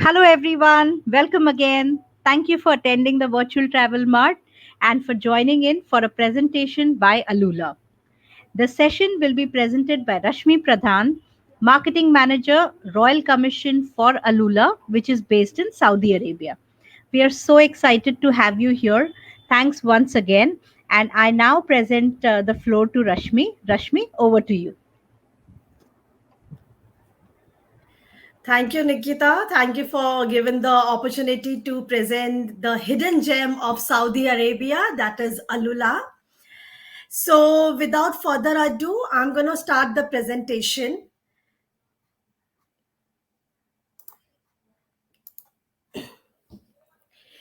Hello, everyone. Welcome again. Thank you for attending the Virtual Travel Mart and for joining in for a presentation by Alula. The session will be presented by Rashmi Pradhan, Marketing Manager, Royal Commission for Alula, which is based in Saudi Arabia. We are so excited to have you here. Thanks once again. And I now present the floor to Rashmi. Rashmi, over to you. Thank you, Nikita. Thank you for giving the opportunity to present the hidden gem of Saudi Arabia, that is Alula. So, without further ado, I'm going to start the presentation.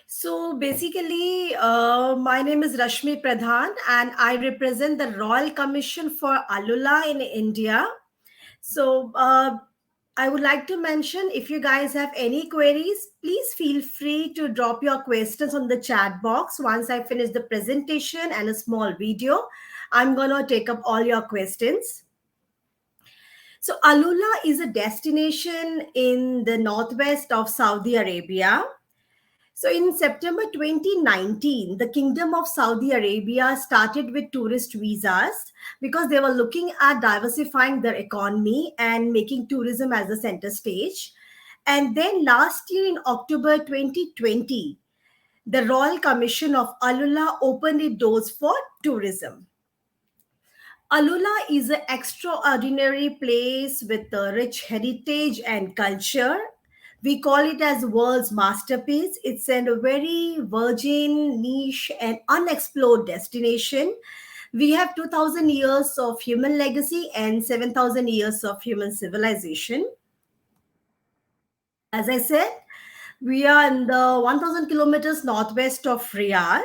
So, basically, my name is Rashmi Pradhan, and I represent the Royal Commission for Alula in India. So, I would like to mention if you guys have any queries, please feel free to drop your questions on the chat box. Once I finish the presentation and a small video, I'm going to take up all your questions. So, Alula is a destination in the northwest of Saudi Arabia. So, in September 2019, the Kingdom of Saudi Arabia started with tourist visas because they were looking at diversifying their economy and making tourism as the center stage. And then last year in October 2020, the Royal Commission of Alula opened its doors for tourism. Alula is an extraordinary place with a rich heritage and culture. We call it as world's masterpiece. It's a very virgin, niche, and unexplored destination. We have 2000 years of human legacy and 7000 years of human civilization. As I said, we are in the 1000 kilometers northwest of Riyadh,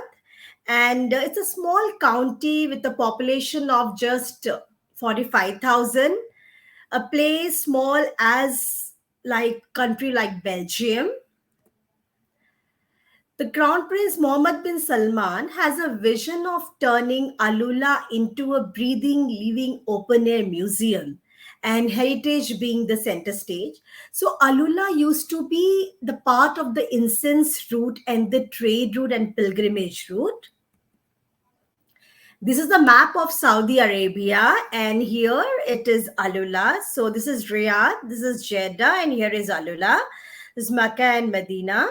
and it's a small county with a population of just 45,000, a place small as like country like Belgium. The Crown Prince Mohammed bin Salman has a vision of turning Alula into a breathing, living open air museum, and heritage being the center stage. So, Alula used to be the part of the incense route and the trade route and pilgrimage route. This is the map of Saudi Arabia, and here it is Alula. So, this is Riyadh, this is Jeddah, and here is Alula. This is Mecca and Medina.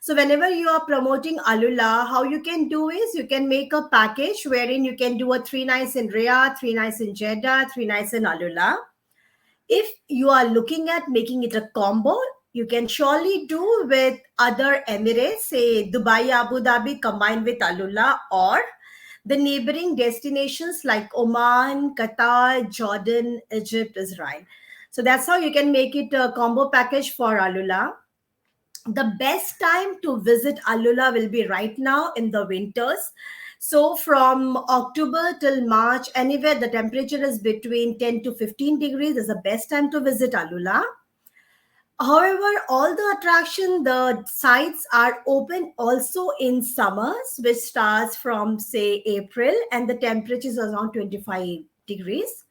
So whenever you are promoting Alula, how you can do is you can make a package wherein you can do a 3 nights in Riyadh, 3 nights in Jeddah, 3 nights in Alula. If you are looking at making it a combo, you can surely do with other Emirates, say Dubai, Abu Dhabi combined with Alula, or the neighboring destinations like Oman, Qatar, Jordan, Egypt, Israel. So that's how you can make it a combo package for Alula. The best time to visit Alula will be right now in the winters. So from October till March, anywhere the temperature is between 10 to 15 degrees is the best time to visit Alula. However, all the attraction, the sites are open also in summers, which starts from say April, and the temperature is around 25 degrees.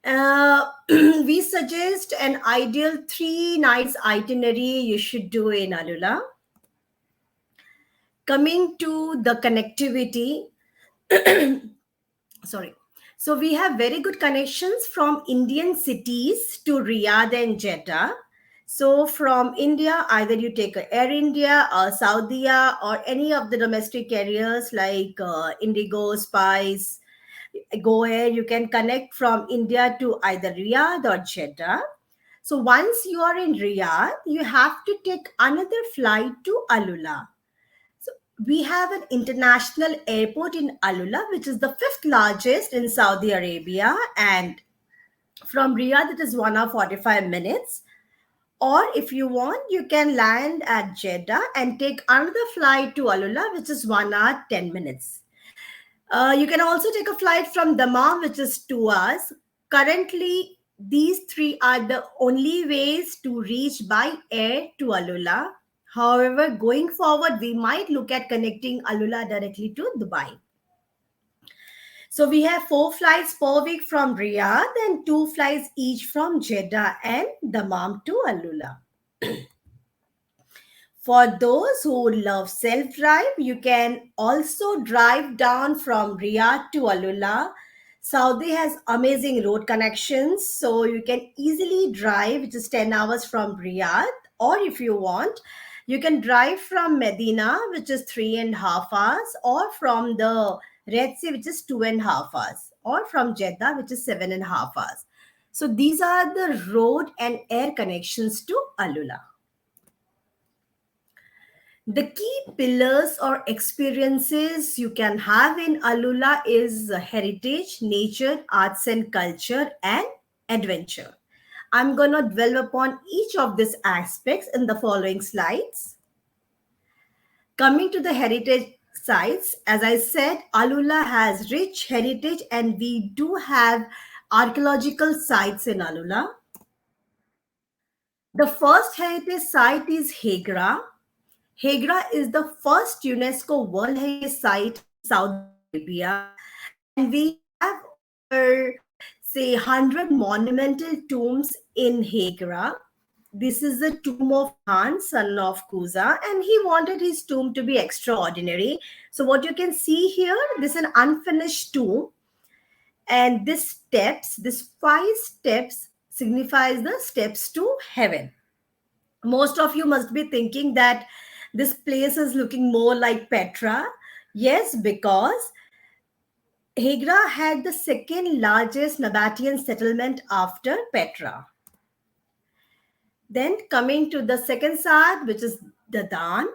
We suggest an ideal 3 nights itinerary you should do in Alula. Coming to the connectivity, sorry. So we have very good connections from Indian cities to Riyadh and Jeddah. So from India, either you take Air India or Saudia or any of the domestic carriers like Indigo, Spice, Go Air, you can connect from India to either Riyadh or Jeddah. So once you are in Riyadh, you have to take another flight to Alula. So we have an international airport in Alula, which is the fifth largest in Saudi Arabia. And from Riyadh, it is 1 hour 45 minutes. Or if you want, you can land at Jeddah and take another flight to Alula, which is 1 hour 10 minutes. You can also take a flight from Dammam, which is 2 hours. Currently, these three are the only ways to reach by air to Alula. However, going forward, we might look at connecting Alula directly to Dubai. So we have 4 flights per week from Riyadh and 2 flights each from Jeddah and Dammam to Alula. For those who love self drive, you can also drive down from Riyadh to Alula. Saudi has amazing road connections, so you can easily drive, which is 10 hours from Riyadh. Or if you want, you can drive from Medina, which is 3.5 hours, or from the Red Sea, which is 2.5 hours, or from Jeddah, which is 7.5 hours. So these are the road and air connections to Alula. The key pillars or experiences you can have in Alula is heritage, nature, arts and culture, and adventure. I'm going to dwell upon each of these aspects in the following slides. Coming to the heritage sites, as I said, Alula has rich heritage and we do have archaeological sites in Alula. The first heritage site is Hegra. Hegra is the first UNESCO World Heritage Site in Saudi Arabia, and we have over, say, 100 monumental tombs in Hegra. This is the tomb of Khan, son of Kuza, and he wanted his tomb to be extraordinary. So, what you can see here, this is an unfinished tomb, and this 5 steps signifies the steps to heaven. Most of you must be thinking that this place is looking more like Petra. Yes, because Hegra had the second largest Nabatean settlement after Petra. Then coming to the second side, which is Dadan.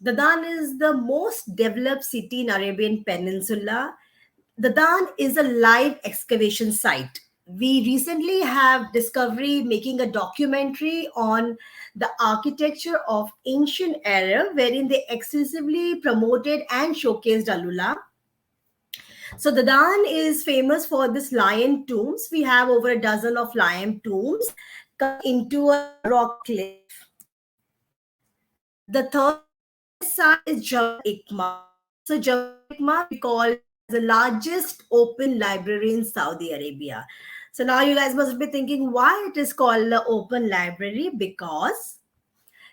Dadan is the most developed city in Arabian Peninsula. Dadan is a live excavation site. We recently have Discovery making a documentary on the architecture of ancient Arab, wherein they exclusively promoted and showcased Alula. So Dadan is famous for this lion tombs. We have over a dozen of lion tombs cut into a rock cliff. The third site is Jabal Ikma. So Jabal Ikma we call as the largest open library in Saudi Arabia. So now you guys must be thinking why it is called the open library, because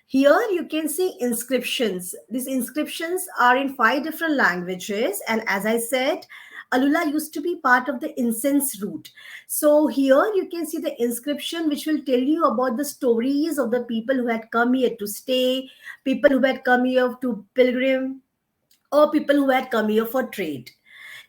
here you can see inscriptions. These inscriptions are in 5 different languages, and as I said, Alula used to be part of the incense route. So here you can see the inscription which will tell you about the stories of the people who had come here to stay, people who had come here to pilgrim, or people who had come here for trade.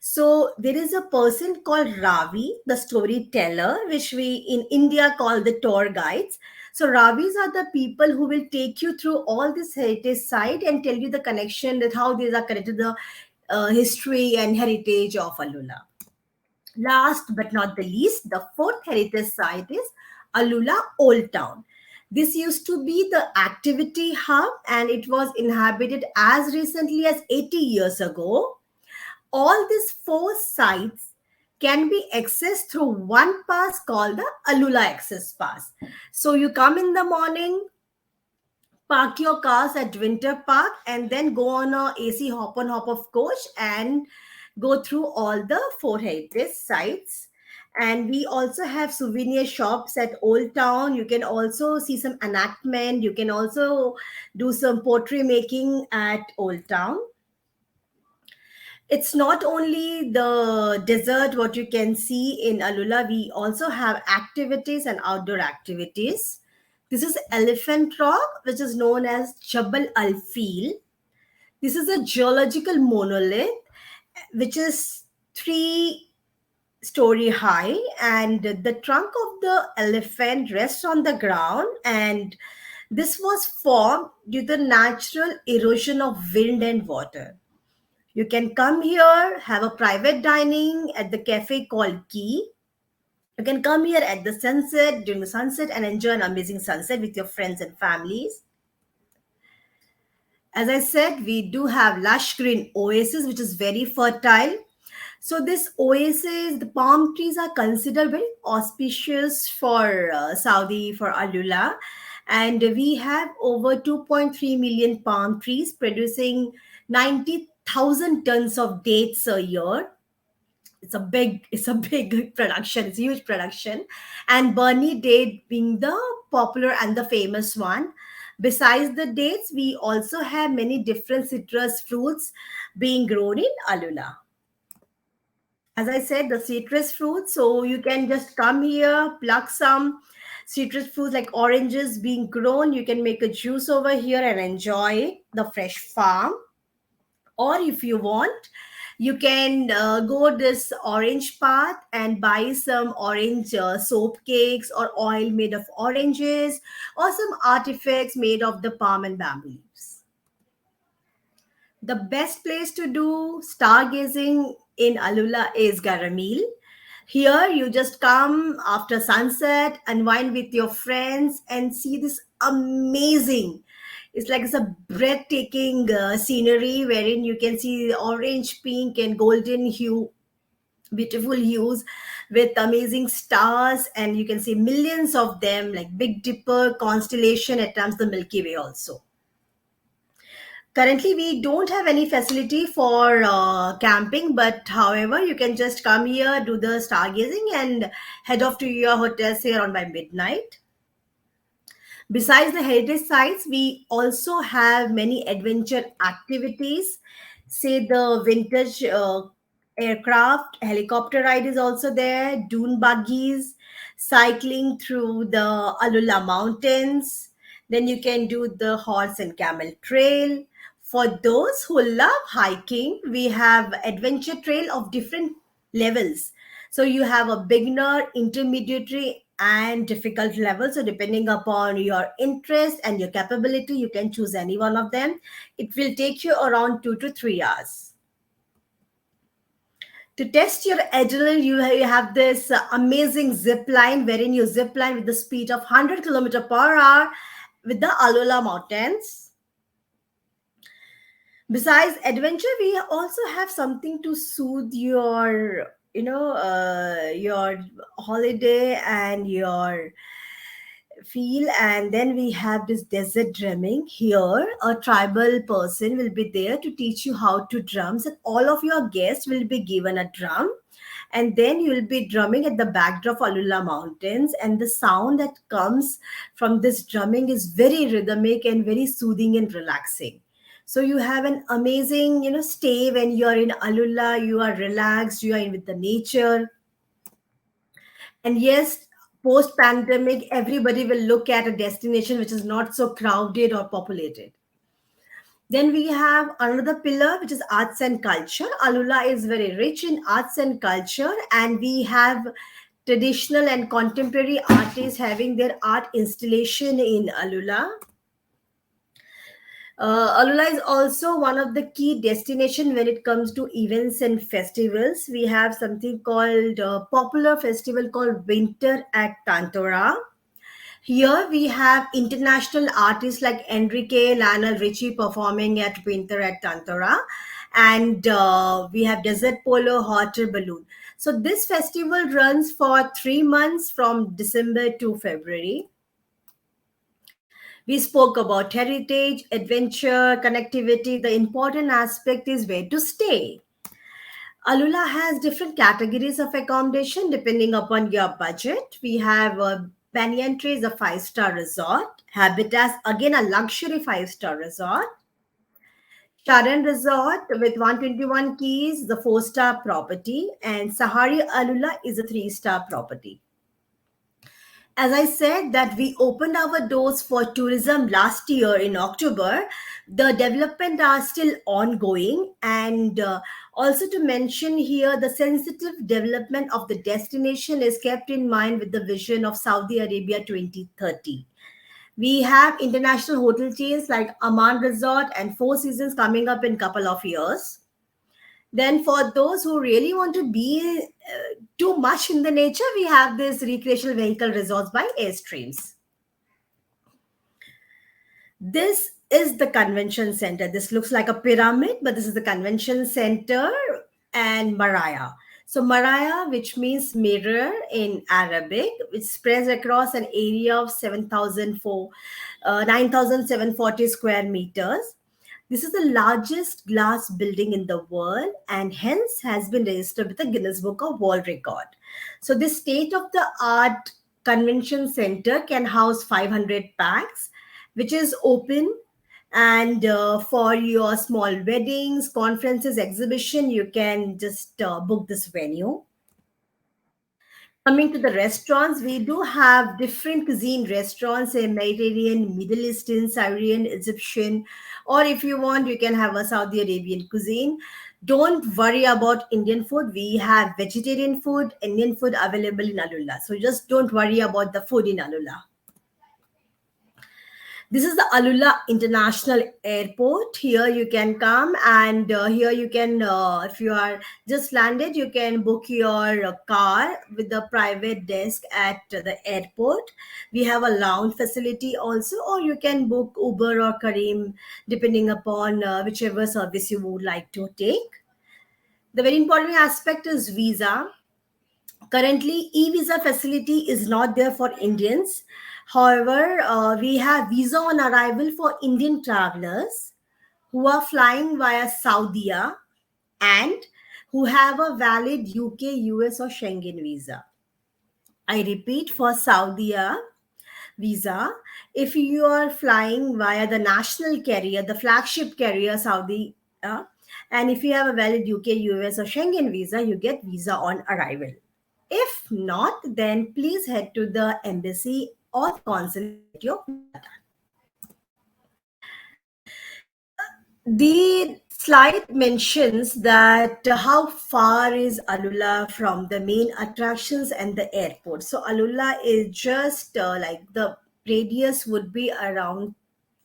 So there is a person called Ravi, the storyteller, which we in India call the tour guides. So Ravis are the people who will take you through all this heritage site and tell you the connection that how these are connected to the history and heritage of Alula. Last but not the least, the fourth heritage site is Alula Old Town. This used to be the activity hub and it was inhabited as recently as 80 years ago. All these 4 sites can be accessed through one pass called the Alula Access Pass. So you come in the morning, park your cars at Winter Park, and then go on a AC hop on hop of coach and go through all the 4 heritage sites. And we also have souvenir shops at Old Town. You can also see some enactment. You can also do some pottery making at Old Town. It's not only the desert what you can see in Alula, we also have activities and outdoor activities. This is Elephant Rock, which is known as Jabal Al Fil. This is a geological monolith which is 3-story high, and the trunk of the elephant rests on the ground, and this was formed due to the natural erosion of wind and water. You can come here, have a private dining at the cafe called Key. You can come here at the sunset, during the sunset, and enjoy an amazing sunset with your friends and families. As I said, we do have lush green oasis, which is very fertile. So this oasis, the palm trees are considered very auspicious for Saudi, for Alula. And we have over 2.3 million palm trees producing 90,000 tons of dates a year. It's a big production. It's a huge production. And Burnie date being the popular and the famous one. Besides the dates, we also have many different citrus fruits being grown in Alula. As I said, the citrus fruits, so you can just come here, pluck some citrus fruits like oranges being grown. You can make a juice over here and enjoy the fresh farm. Or if you want, you can go this orange path and buy some orange soap cakes or oil made of oranges or some artifacts made of the palm and bamboo leaves. The best place to do stargazing in Alula is Garamil. Here, you just come after sunset, unwind with your friends, and see this amazing. It's a breathtaking scenery wherein you can see the orange, pink, and golden hue, beautiful hues with amazing stars, and you can see millions of them, like Big Dipper constellation, at times the Milky Way also. Currently, we don't have any facility for camping, but however, you can just come here, do the stargazing, and head off to your hotel, say around by midnight. Besides the heritage sites, we also have many adventure activities. Say the vintage aircraft, helicopter ride is also there, dune buggies, cycling through the Alula Mountains. Then you can do the horse and camel trail. For those who love hiking, we have adventure trail of different levels. So you have a beginner, intermediate, and difficult level. So depending upon your interest and your capability, you can choose any one of them. It will take you around 2 to 3 hours. To test your adrenaline, you have this amazing zip line wherein you zip line with the speed of 100 km per hour with the Alula Mountains. Besides adventure, we also have something to soothe your your holiday and your feel. And then we have this desert drumming. Here a tribal person will be there to teach you how to drums, and all of your guests will be given a drum, and then you will be drumming at the backdrop of Alula Mountains, and the sound that comes from this drumming is very rhythmic and very soothing and relaxing. So you have an amazing, stay when you are in Alula. You are relaxed, you are in with the nature. And yes, post pandemic, everybody will look at a destination which is not so crowded or populated. Then we have another pillar, which is arts and culture. Alula is very rich in arts and culture, and we have traditional and contemporary artists having their art installation in Alula. Alula is also one of the key destination when it comes to events and festivals. We have something called popular festival called Winter at Tantora. Here we have international artists like Enrique Lionel Richie performing at Winter at Tantora, and we have Desert Polo Hot Air Balloon. So this festival runs for 3 months from December to February. We spoke about heritage, adventure, connectivity. The important aspect is where to stay. Alula has different categories of accommodation depending upon your budget. We have Banyan Tree is a 5-star resort. Habitat, again a luxury 5-star resort. Sharon Resort with 121 keys, the 4-star property. And Sahari Alula is a 3-star property. As I said that we opened our doors for tourism last year in October. The development are still ongoing, and also to mention here, the sensitive development of the destination is kept in mind with the vision of Saudi Arabia 2030. We have international hotel chains like Aman Resort and Four Seasons coming up in couple of years. Then for those who really want to be too much in the nature, we have this recreational vehicle resorts by Airstreams. This is the convention center. This looks like a pyramid, but this is the convention center and Maraya. So Maraya, which means mirror in Arabic, which spreads across an area of 9,740 square meters. This is the largest glass building in the world, and hence has been registered with the Guinness Book of World Record. So this state of the art convention center can house 500 packs which is open. And for your small weddings, conferences, exhibition, you can just book this venue. Coming to the restaurants, we do have different cuisine restaurants, say Mediterranean, Middle Eastern, Syrian, Egyptian, or if you want, you can have a Saudi Arabian cuisine. Don't worry about Indian food. We have vegetarian food, Indian food available in Alula. So just don't worry about the food in Alula. This is the Alula International Airport. Here you can come, and here you can, if you are just landed, you can book your car with the private desk at the airport. We have a lounge facility also, or you can book Uber or Kareem depending upon whichever service you would like to take. The very important aspect is visa. Currently, e-visa facility is not there for Indians. However, we have visa on arrival for Indian travelers who are flying via Saudi and who have a valid UK, US, or Schengen visa. I repeat, for Saudi visa, if you are flying via the national carrier, the flagship carrier Saudi, and if you have a valid UK, US, or Schengen visa, you get visa on arrival. If not, then please head to the embassy or the consulate at your visa time. The slide mentions that how far is Alula from the main attractions and the airport. So Alula is just like the radius would be around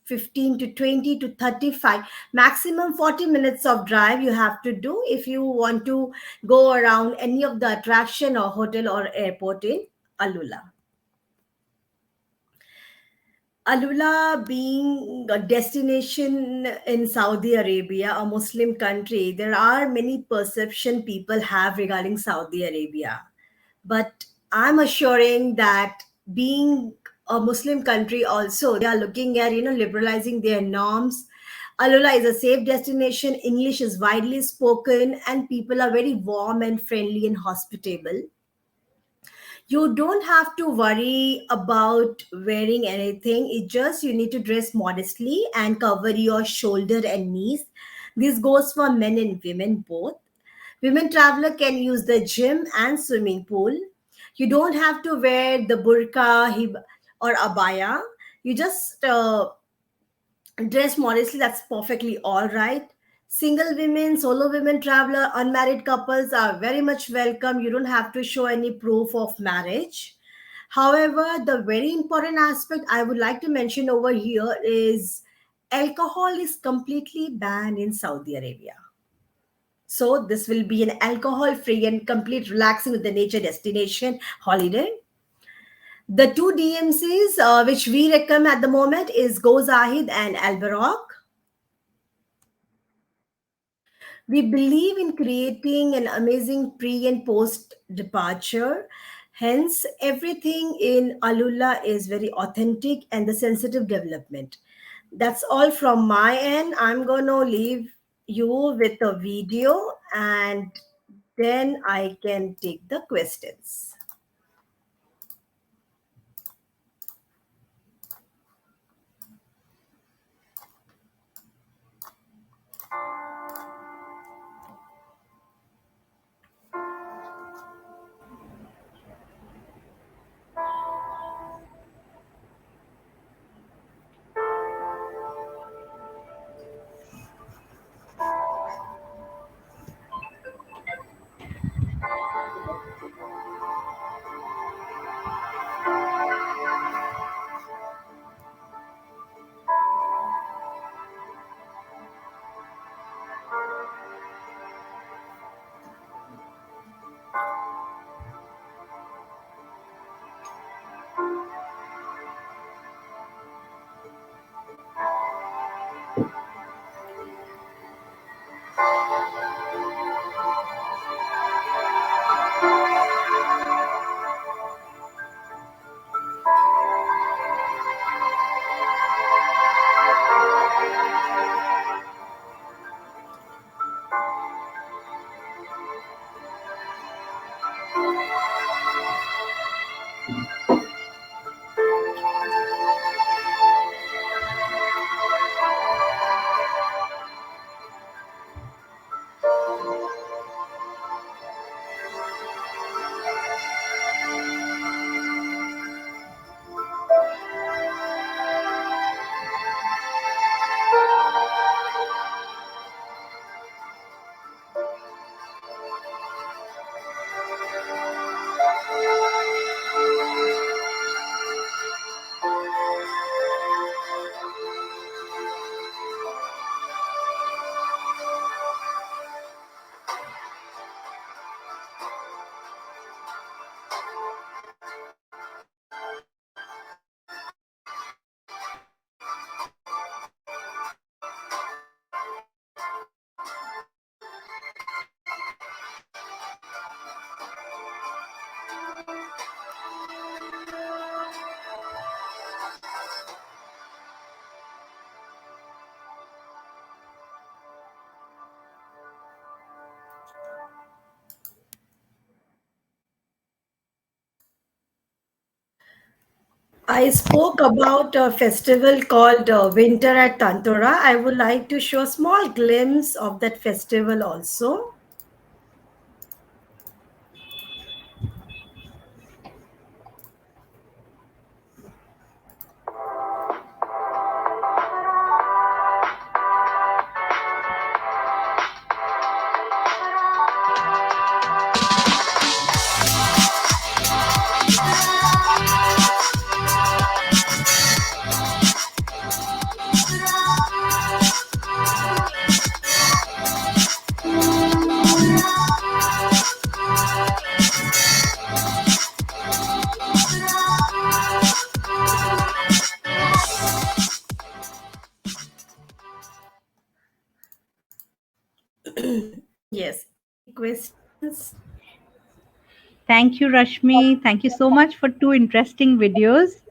15 to 20 to 35, maximum 40 minutes of drive you have to do if you want to go around any of the attraction or hotel or airport in Alula. Alula being a destination in Saudi Arabia, a Muslim country, there are many perception people have regarding Saudi Arabia. But I'm assuring that being a Muslim country also, they are looking at, liberalizing their norms. Alula is a safe destination. English is widely spoken and people are very warm and friendly and hospitable. You don't have to worry about wearing anything. It just you need to dress modestly and cover your shoulder and knees. This goes for men and women both. Women traveler can use the gym and swimming pool. You don't have to wear the burqa, or abaya. You just dress modestly. That's perfectly all right. Single women, solo women traveler, unmarried couples are very much welcome. You don't have to show any proof of marriage. However, the very important aspect I would like to mention over here is alcohol is completely banned in Saudi Arabia. So this will be an alcohol free and complete relaxing with the nature destination holiday. The two DMCs which we recommend at the moment is Go Zahid and Al Barak. We believe in creating an amazing pre and post departure. Hence, everything in Alula is very authentic and the sensitive development. That's all from my end. I'm going to leave you with a video and then I can take the questions. I spoke about a festival called Winter at Tantora. I would like to show a small glimpse of that festival also. Yes. Any questions? Thank you, Rashmi. Thank you so much for two interesting videos.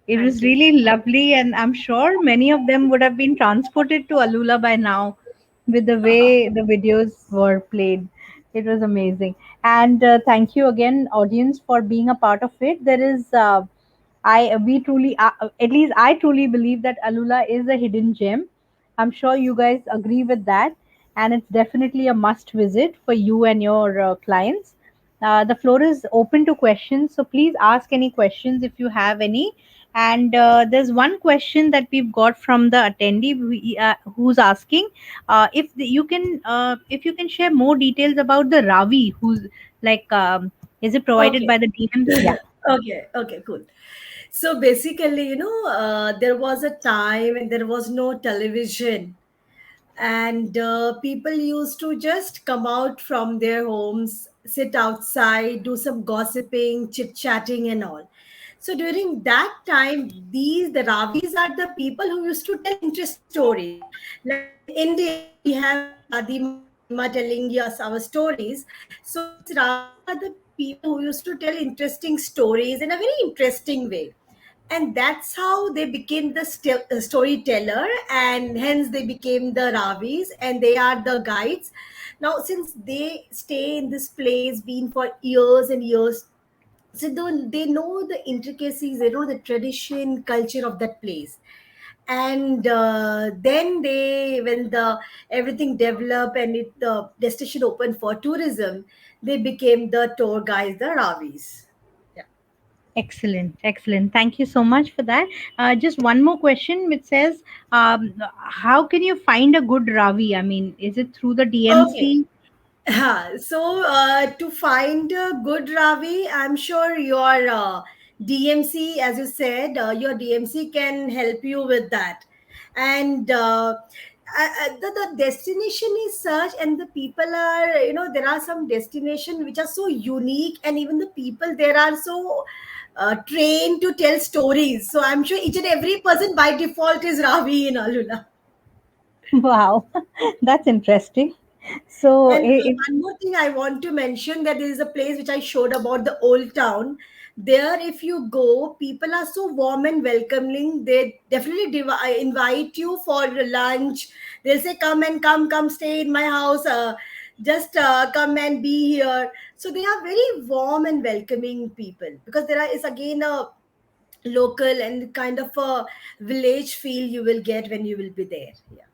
It was Thank you. really lovely, and I'm sure many of them would have been transported to Alula by now with the way the videos were played. It was amazing. And thank you again, audience, for being a part of it. There is, we truly, at least I truly believe that Alula is a hidden gem. I'm sure you guys agree with that. And it's definitely a must visit for you and your clients. The floor is open to questions, so please ask any questions if you have any. And there's one question that we've got from the attendee who's asking if you can share more details about the Ravi, who's like, is it provided Okay. by the DM? Yeah. Okay, cool. So basically, there was a time when there was no television, and people used to just come out from their homes, sit outside, do some gossiping, chit chatting, and all. So during that time, the Ravis are the people who used to tell interesting stories. Like in India, we have our Dadima, Dadima telling us our stories. So these Ravis are the people who used to tell interesting stories in a very interesting way, and that's how they became the storyteller, and hence they became the Ravis, and they are the guides. Now since they stay in this place been for years and years, so they know the intricacies, they know the tradition culture of that place. And then they, when the everything developed and the destination opened for tourism, they became the tour guides, the Ravis. Yeah. Excellent, excellent. Thank you so much for that. Just one more question, which says, how can you find a good Ravi? I mean, is it through the Okay. DMC? So, to find a good Ravi, I'm sure your DMC, as you said, your DMC can help you with that. And the destination is such, and the people are, there are some destinations which are so unique, and even the people there are so trained to tell stories. So, I'm sure each and every person by default is Ravi in Alula. Wow, that's interesting. So, And one more thing I want to mention, that there is a place which I showed about the old town. There, if you go, people are so warm and welcoming. They definitely invite you for lunch. They'll say, "Come and come, stay in my house. Just come and be here." So they are very warm and welcoming people, because there is again a local and kind of a village feel you will get when you will be there. Yeah.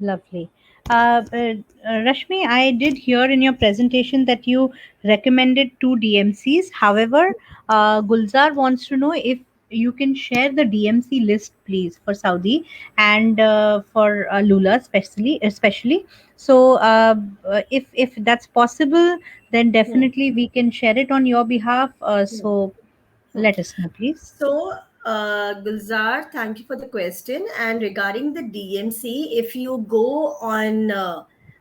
lovely. Rashmi, I did hear in your presentation that you recommended two DMCs. However, Gulzar wants to know if you can share the DMC list, please, for Saudi and for Lula, especially. So, if that's possible, then Hmm. definitely we can share it on your behalf. Hmm. So, Hmm. let us know, please. So, Gulzar, thank you for the question. And regarding the DMC, if you go on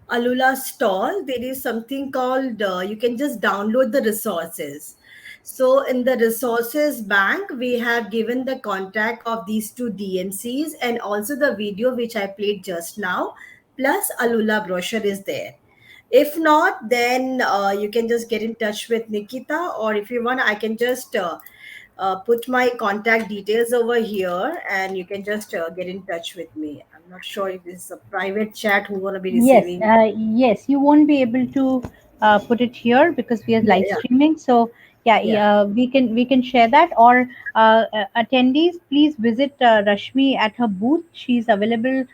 Alula stall, there is something called, you can just download the resources. So, in the resources bank, we have given the contact of these two DMCs, and also the video which I played just now, plus Alula brochure is there. If not, then you can just get in touch with Nikita, or if you want, I can just put my contact details over here, and you can just get in touch with me. I'm not sure if this is a private chat who going to be Yes, receiving. yes, you won't be able to put it here because we are Yeah, live yeah. streaming. So Yeah, Yeah. yeah, we can share that. Or attendees, please visit Rashmi at her booth. She's available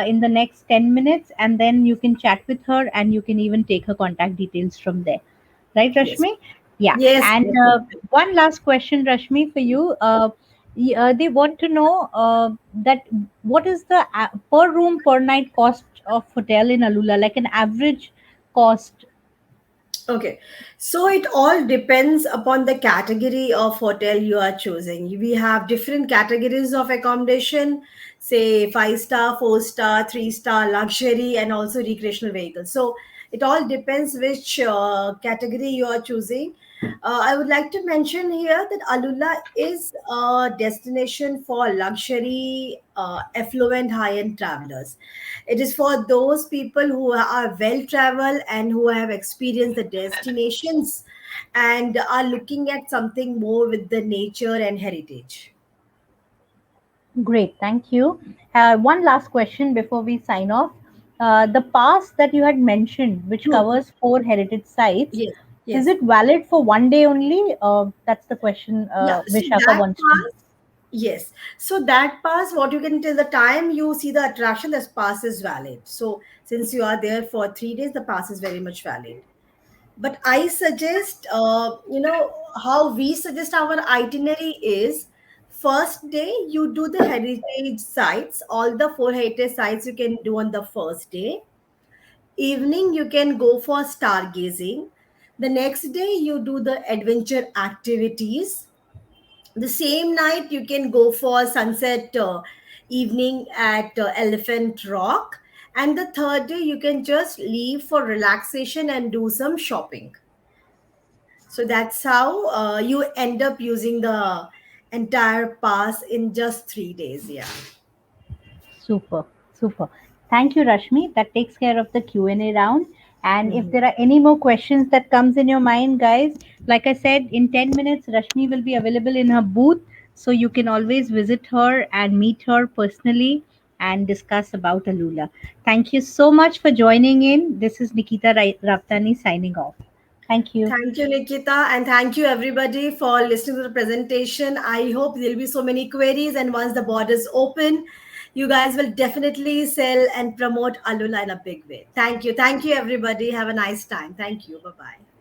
in the next 10 minutes, and then you can chat with her, and you can even take her contact details from there. Right, Yes. Rashmi? Yeah. Yes. And Yes. one last question, Rashmi, for you. They want to know that what is the per room per night cost of hotel in Alula, like an average cost. Okay, so it all depends upon the category of hotel you are choosing. We have different categories of accommodation, say 5 star, 4 star, 3 star, luxury, and also recreational vehicles. So it all depends which category you are choosing. I would like to mention here that Alula is a destination for luxury, affluent, high end travelers. It is for those people who are well traveled and who have experienced the destinations and are looking at something more with the nature and heritage. Great, thank you. One last question before we sign off. The pass that you had mentioned, which Hmm. covers four heritage sites, Yes, is yes. it valid for one day only? That's the question Yeah, so Vishaka that wants to know. pass, yes. So that pass, what you can till the time you see the attraction, this pass is valid. So since you are there for 3 days, the pass is very much valid. But I suggest, how we suggest our itinerary is first day you do the heritage sites, all the four heritage sites you can do on the first day. Evening you can go for stargazing. The next day you do the adventure activities. The same night you can go for sunset evening at Elephant Rock. And the third day you can just leave for relaxation and do some shopping. So that's how you end up using the entire pass in just 3 days. Yeah. Super, super. Thank you, Rashmi. That takes care of the Q&A round. And if Mhm. there are any more questions that comes in your mind, guys, like I said, in 10 minutes, Rashmi will be available in her booth. So you can always visit her and meet her personally and discuss about Alula. Thank you so much for joining in. This is Nikita Raptani signing off. Thank you. Thank you, Nikita, and thank you everybody for listening to the presentation. I hope there'll be so many queries, and once the borders open, you guys will definitely sell and promote Alula in a big way. Thank you. Thank you, everybody. Have a nice time. Thank you. Bye bye.